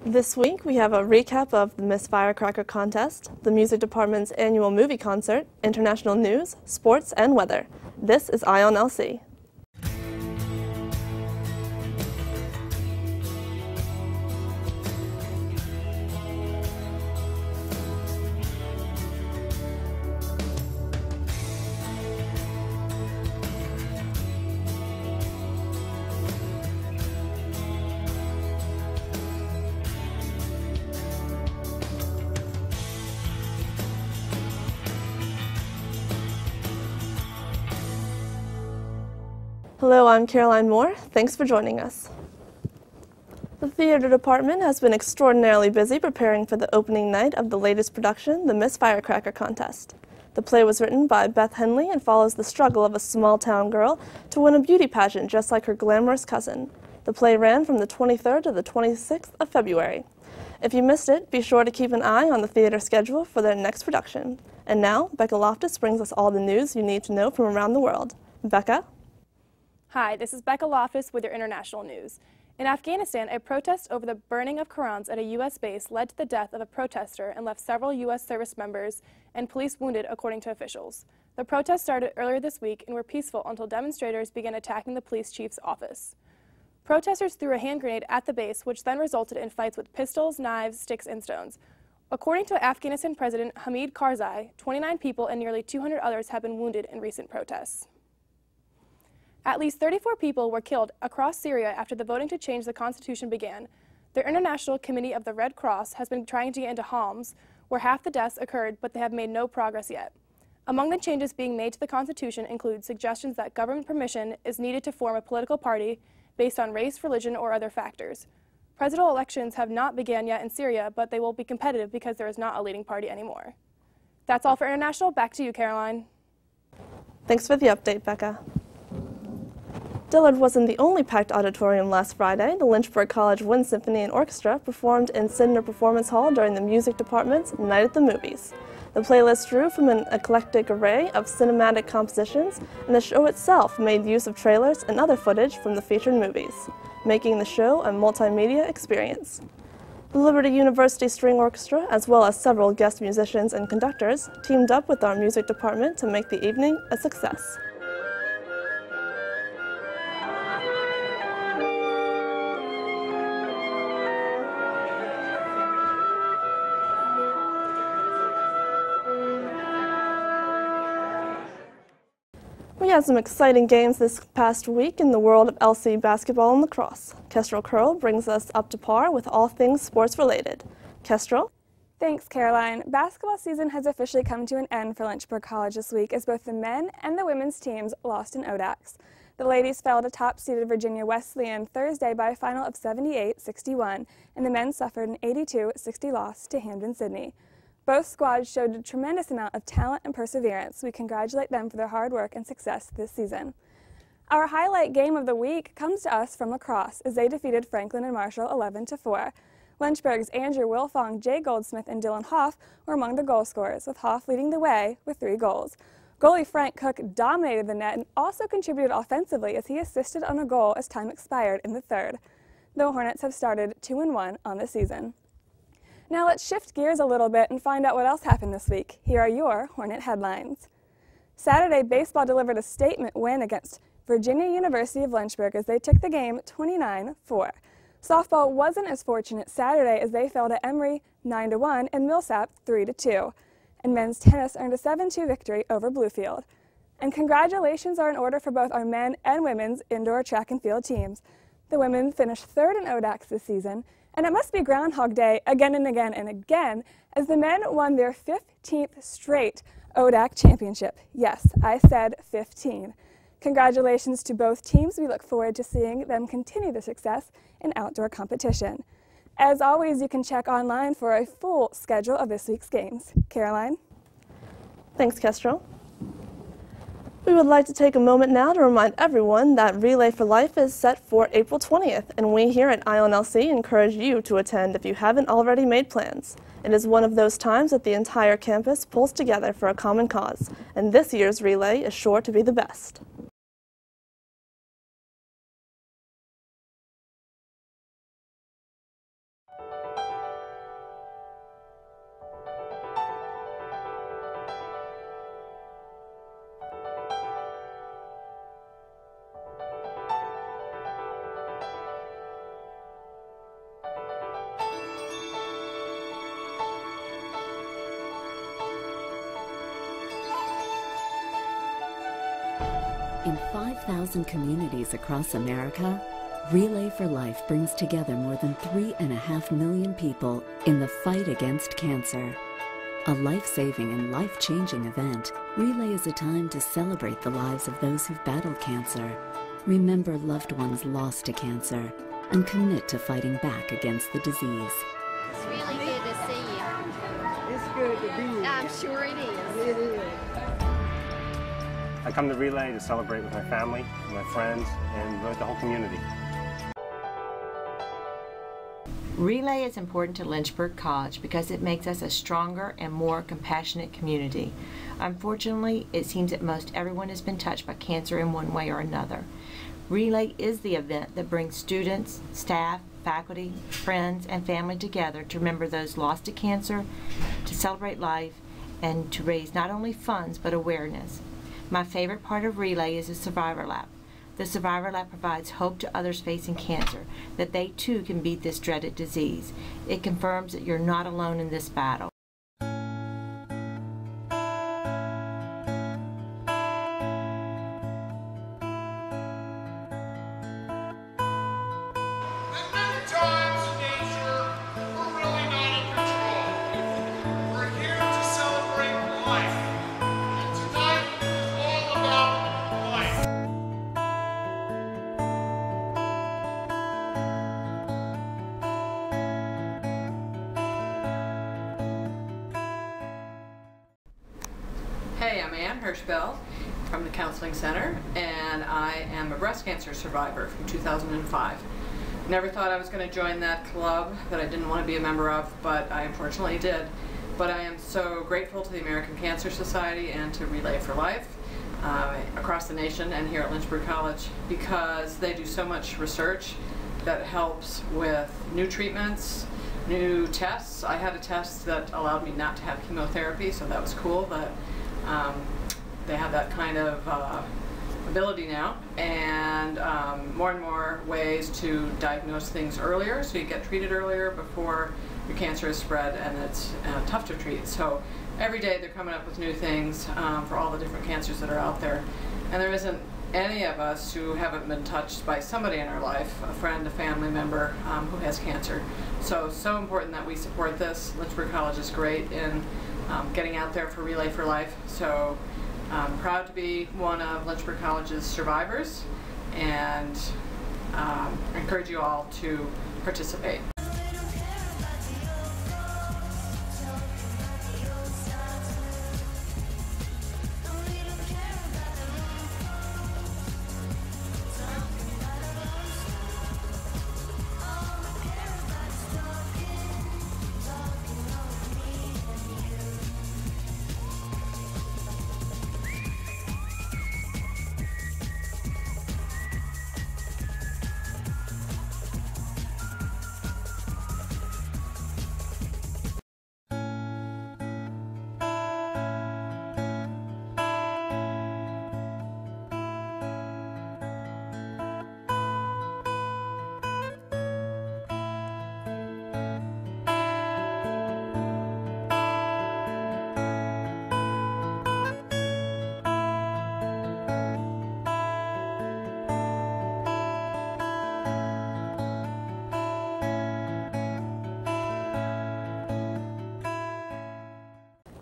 This week we have a recap of the Miss Firecracker Contest, the music department's annual movie concert, international news, sports, and weather. This is EYEonLC. Hello, I'm Caroline Moore. Thanks for joining us. The theater department has been extraordinarily busy preparing for the opening night of the latest production, the Miss Firecracker Contest. The play was written by Beth Henley and follows the struggle of a small-town girl to win a beauty pageant just like her glamorous cousin. The play ran from the 23rd to the 26th of February. If you missed it, be sure to keep an eye on the theater schedule for their next production. And now, Becca Loftus brings us all the news you need to know from around the world. Becca? Hi, this is Becca Loftus with your international news. In Afghanistan, a protest over the burning of Qurans at a U.S. base led to the death of a protester and left several U.S. service members and police wounded, according to officials. The protests started earlier this week and were peaceful until demonstrators began attacking the police chief's office. Protesters threw a hand grenade at the base, which then resulted in fights with pistols, knives, sticks, and stones. According to Afghanistan President Hamid Karzai, 29 people and nearly 200 others have been wounded in recent protests. At least 34 people were killed across Syria after the voting to change the constitution began. The International Committee of the Red Cross has been trying to get into Homs, where half the deaths occurred, but they have made no progress yet. Among the changes being made to the constitution include suggestions that government permission is needed to form a political party based on race, religion, or other factors. Presidential elections have not begun yet in Syria, but they will be competitive because there is not a leading party anymore. That's all for international. Back to you, Caroline. Thanks for the update, Becca. Dillard wasn't the only packed auditorium last Friday. The Lynchburg College Wind Symphony and Orchestra performed in Sidner Performance Hall during the music department's Night at the Movies. The playlist drew from an eclectic array of cinematic compositions, and the show itself made use of trailers and other footage from the featured movies, making the show a multimedia experience. The Liberty University String Orchestra, as well as several guest musicians and conductors, teamed up with our music department to make the evening a success. We had some exciting games this past week in the world of LC basketball and lacrosse. Kestrel Curl brings us up to par with all things sports related. Kestrel? Thanks, Caroline. Basketball season has officially come to an end for Lynchburg College this week as both the men and the women's teams lost in ODACs. The ladies fell to top-seeded Virginia Wesleyan Thursday by a final of 78-61, and the men suffered an 82-60 loss to Hampden-Sydney. Both squads showed a tremendous amount of talent and perseverance. We congratulate them for their hard work and success this season. Our highlight game of the week comes to us from lacrosse as they defeated Franklin and Marshall 11-4. Lynchburg's Andrew Wilfong, Jay Goldsmith, and Dylan Hoff were among the goal scorers, with Hoff leading the way with 3 goals. Goalie Frank Cook dominated the net and also contributed offensively as he assisted on a goal as time expired in the third. The Hornets have started 2-1 on the season. Now let's shift gears a little bit and find out what else happened this week. Here are your Hornet headlines. Saturday, baseball delivered a statement win against Virginia University of Lynchburg as they took the game 29-4. Softball wasn't as fortunate Saturday as they fell to Emory 9-1 and Millsap 3-2. And men's tennis earned a 7-2 victory over Bluefield. And congratulations are in order for both our men and women's indoor track and field teams. The women finished third in ODACs this season, and it must be Groundhog Day again and again and again as the men won their 15th straight ODAC championship. Yes, I said 15. Congratulations to both teams. We look forward to seeing them continue their success in outdoor competition. As always, you can check online for a full schedule of this week's games. Caroline? Thanks, Kestrel. We would like to take a moment now to remind everyone that Relay for Life is set for April 20th, and we here at EYEonLC encourage you to attend if you haven't already made plans. It is one of those times that the entire campus pulls together for a common cause, and this year's relay is sure to be the best. In 5,000 communities across America, Relay for Life brings together more than 3.5 million people in the fight against cancer. A life-saving and life-changing event, Relay is a time to celebrate the lives of those who've battled cancer, remember loved ones lost to cancer, and commit to fighting back against the disease. It's really good to see you. It's good to be here. I'm sure it is. It is. I come to Relay to celebrate with my family, my friends, and with the whole community. Relay is important to Lynchburg College because it makes us a stronger and more compassionate community. Unfortunately, it seems that most everyone has been touched by cancer in one way or another. Relay is the event that brings students, staff, faculty, friends, and family together to remember those lost to cancer, to celebrate life, and to raise not only funds but awareness. My favorite part of Relay is the Survivor Lap. The Survivor Lap provides hope to others facing cancer, that they too can beat this dreaded disease. It confirms that you're not alone in this battle. Hey, I'm Ann Hirschbell from the Counseling Center, and I am a breast cancer survivor from 2005. Never thought I was going to join that club that I didn't want to be a member of, but I unfortunately did. But I am so grateful to the American Cancer Society and to Relay for Life across the nation and here at Lynchburg College, because they do so much research that helps with new treatments, new tests. I had a test that allowed me not to have chemotherapy, so that was cool. That they have that kind of ability now, and more and more ways to diagnose things earlier, so you get treated earlier before your cancer is spread and it's tough to treat. So every day they're coming up with new things for all the different cancers that are out there, and there isn't any of us who haven't been touched by somebody in our life, a friend, a family member who has cancer. So important that we support this. Lynchburg College is great in getting out there for Relay for Life. So I'm proud to be one of Lynchburg College's survivors, and I encourage you all to participate.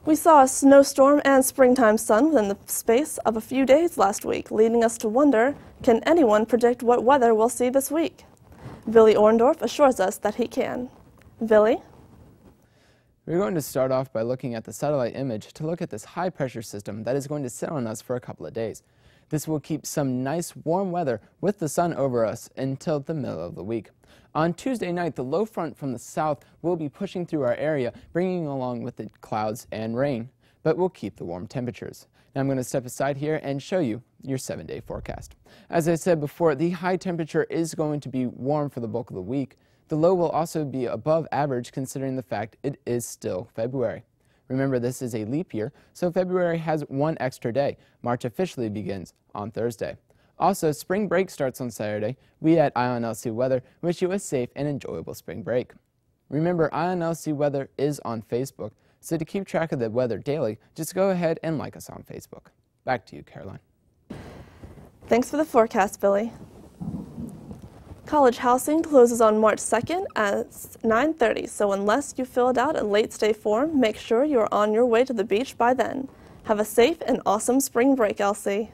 We saw a snowstorm and springtime sun within the space of a few days last week, leading us to wonder, can anyone predict what weather we'll see this week? Billy Orndorff assures us that he can. Billy? We're going to start off by looking at the satellite image to look at this high-pressure system that is going to sit on us for a couple of days. This will keep some nice warm weather with the sun over us until the middle of the week. On Tuesday night, the low front from the south will be pushing through our area, bringing along with it clouds and rain, but we'll keep the warm temperatures. Now I'm going to step aside here and show you your 7-day forecast. As I said before, the high temperature is going to be warm for the bulk of the week. The low will also be above average considering the fact it is still February. Remember, this is a leap year, so February has one extra day. March officially begins on Thursday. Also, spring break starts on Saturday. We at EYEonLC Weather wish you a safe and enjoyable spring break. Remember, EYEonLC Weather is on Facebook, so to keep track of the weather daily, just go ahead and like us on Facebook. Back to you, Caroline. Thanks for the forecast, Billy. College housing closes on March 2nd at 9:30, so unless you filled out a late-stay form, make sure you're on your way to the beach by then. Have a safe and awesome spring break, LC.